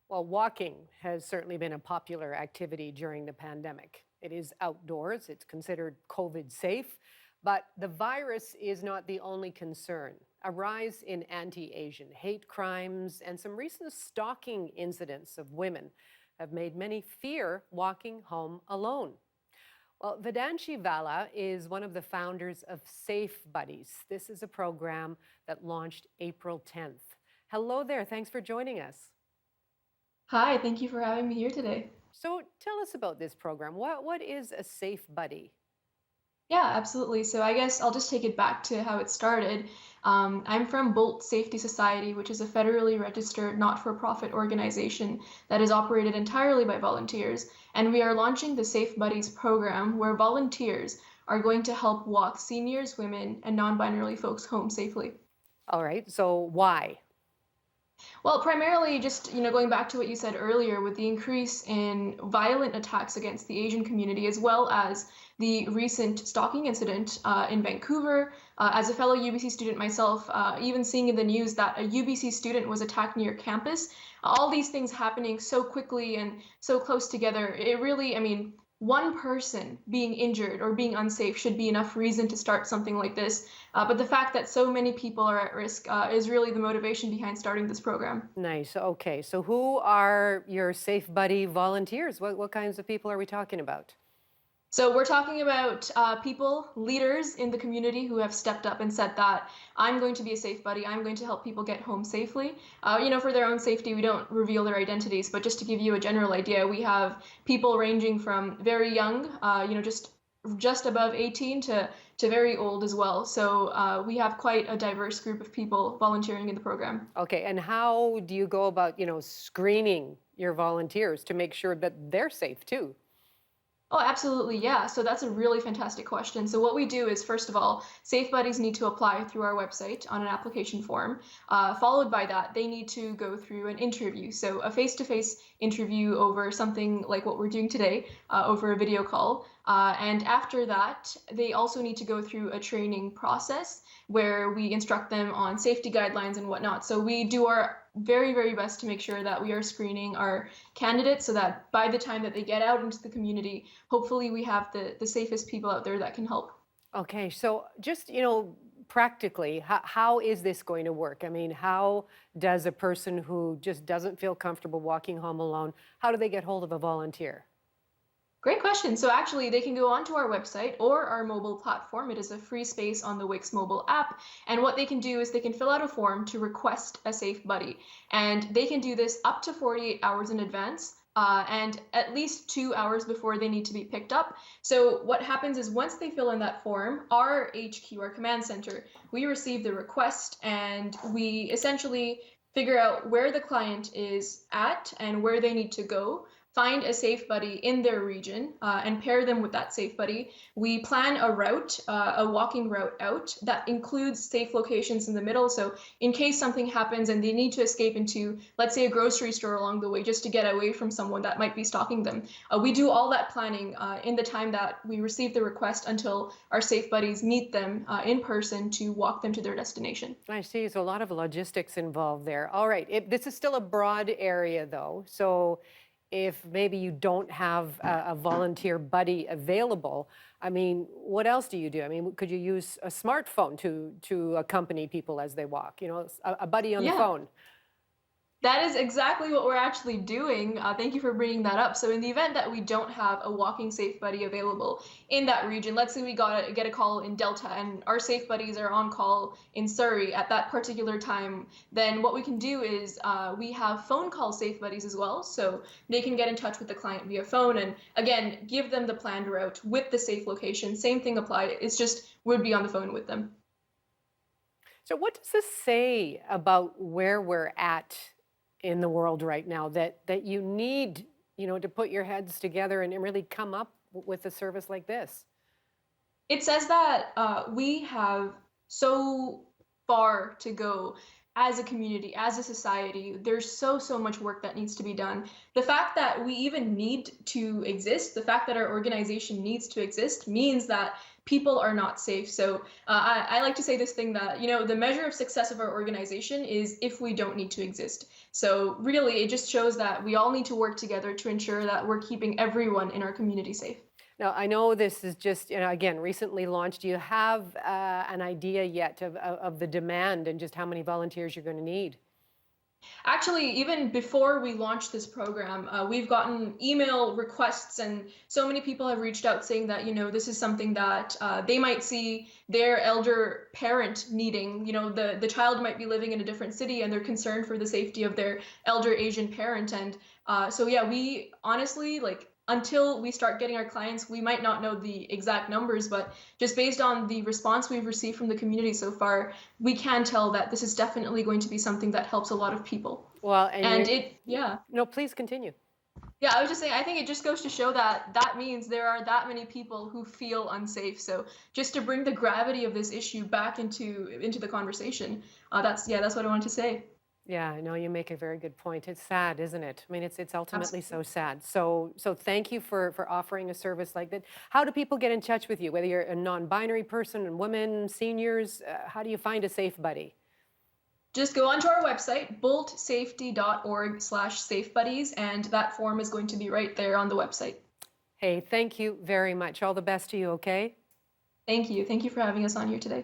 Well, walking has certainly been a popular activity during the pandemic. It is outdoors, it's considered COVID safe, but the virus is not the only concern. A rise in anti Asian hate crimes and some recent stalking incidents of women have made many fear walking home alone. Well, Vedanshi Vala is one of the founders of Safe Buddies. This is a program that launched April 10th. Hello there. Thanks for joining us. Hi, thank you for having me here today. So tell us about this program. What is a safe buddy? Yeah, absolutely. So I guess I'll just take it back to how it started. I'm from Bolt Safety Society, which is a federally registered not-for-profit organization that is operated entirely by volunteers. And we are launching the Safe Buddies program, where volunteers are going to help walk seniors, women, and non-binary folks home safely. All right. So why? Well, primarily just, going back to what you said earlier with the increase in violent attacks against the Asian community, as well as the recent stalking incident in Vancouver. As a fellow UBC student myself, even seeing in the news that a UBC student was attacked near campus, all these things happening so quickly and so close together, it really, one person being injured or being unsafe should be enough reason to start something like this. But the fact that so many people are at risk is really the motivation behind starting this program. Nice. Okay. So who are your Safe Buddy volunteers? What kinds of people are we talking about? So we're talking about people, leaders in the community who have stepped up and said that I'm going to be a safe buddy. I'm going to help people get home safely. For their own safety, we don't reveal their identities, but just to give you a general idea, we have people ranging from very young, just above 18 to very old as well. So we have quite a diverse group of people volunteering in the program. Okay. And how do you go about, screening your volunteers to make sure that they're safe too? Oh, absolutely. Yeah. So that's a really fantastic question. So what we do is, first of all, Safe Buddies need to apply through our website on an application form. Followed by that, they need to go through an interview. So a face-to-face interview over something like what we're doing today, over a video call. And after that, they also need to go through a training process where we instruct them on safety guidelines and whatnot. So we do our very, very best to make sure that we are screening our candidates so that by the time that they get out into the community, hopefully we have the safest people out there that can help. Okay. So just, practically, how is this going to work? I mean, how does a person who just doesn't feel comfortable walking home alone, how do they get hold of a volunteer? Great question. So actually, they can go onto our website or our mobile platform. It is a free space on the Wix mobile app. And what they can do is they can fill out a form to request a safe buddy. And they can do this up to 48 hours in advance. And at least 2 hours before they need to be picked up. So what happens is once they fill in that form, our HQ, our command center, we receive the request and we essentially figure out where the client is at and where they need to go, find a safe buddy in their region, and pair them with that safe buddy. We plan a route, a walking route out that includes safe locations in the middle. So in case something happens and they need to escape into, let's say, a grocery store along the way just to get away from someone that might be stalking them, we do all that planning in the time that we receive the request until our safe buddies meet them in person to walk them to their destination. I see. So a lot of logistics involved there. All right. This is still a broad area, though. So if maybe you don't have a volunteer buddy available, I mean, what else do you do? I mean, could you use a smartphone to accompany people as they walk? A buddy on the Yeah. phone. That is exactly what we're actually doing. Thank you for bringing that up. So, in the event that we don't have a walking safe buddy available in that region, let's say we get a call in Delta and our safe buddies are on call in Surrey at that particular time, then what we can do is we have phone call safe buddies as well. So they can get in touch with the client via phone and again give them the planned route with the safe location. Same thing applied. It's just would be on the phone with them. So what does this say about where we're at in the world right now that you need, to put your heads together and really come up with a service like this? It says that we have so far to go as a community, as a society. There's so much work that needs to be done. The fact that we even need to exist, the fact that our organization needs to exist means that people are not safe. So I like to say this thing that, the measure of success of our organization is if we don't need to exist. So really, it just shows that we all need to work together to ensure that we're keeping everyone in our community safe. Now, I know this is just, again, recently launched. Do you have an idea yet of the demand and just how many volunteers you're going to need? Actually, even before we launched this program, we've gotten email requests, and so many people have reached out saying that, this is something that they might see their elder parent needing. The child might be living in a different city and they're concerned for the safety of their elder Asian parent. And so, yeah, we honestly, like, until we start getting our clients, we might not know the exact numbers, but just based on the response we've received from the community so far, we can tell that this is definitely going to be something that helps a lot of people. Well, And yeah. No, please continue. Yeah, I was just saying, I think it just goes to show that that means there are that many people who feel unsafe. So just to bring the gravity of this issue back into the conversation, that's what I wanted to say. Yeah, I know you make a very good point. It's sad, isn't it? I mean, it's ultimately so Absolutely. sad. So thank you for offering a service like that. How do people get in touch with you? Whether you're a non-binary person, and women, seniors, how do you find a safe buddy? Just go onto our website, boltsafety.org/safebuddies, and that form is going to be right there on the website. Hey, thank you very much. All the best to you, okay? Thank you. Thank you for having us on here today.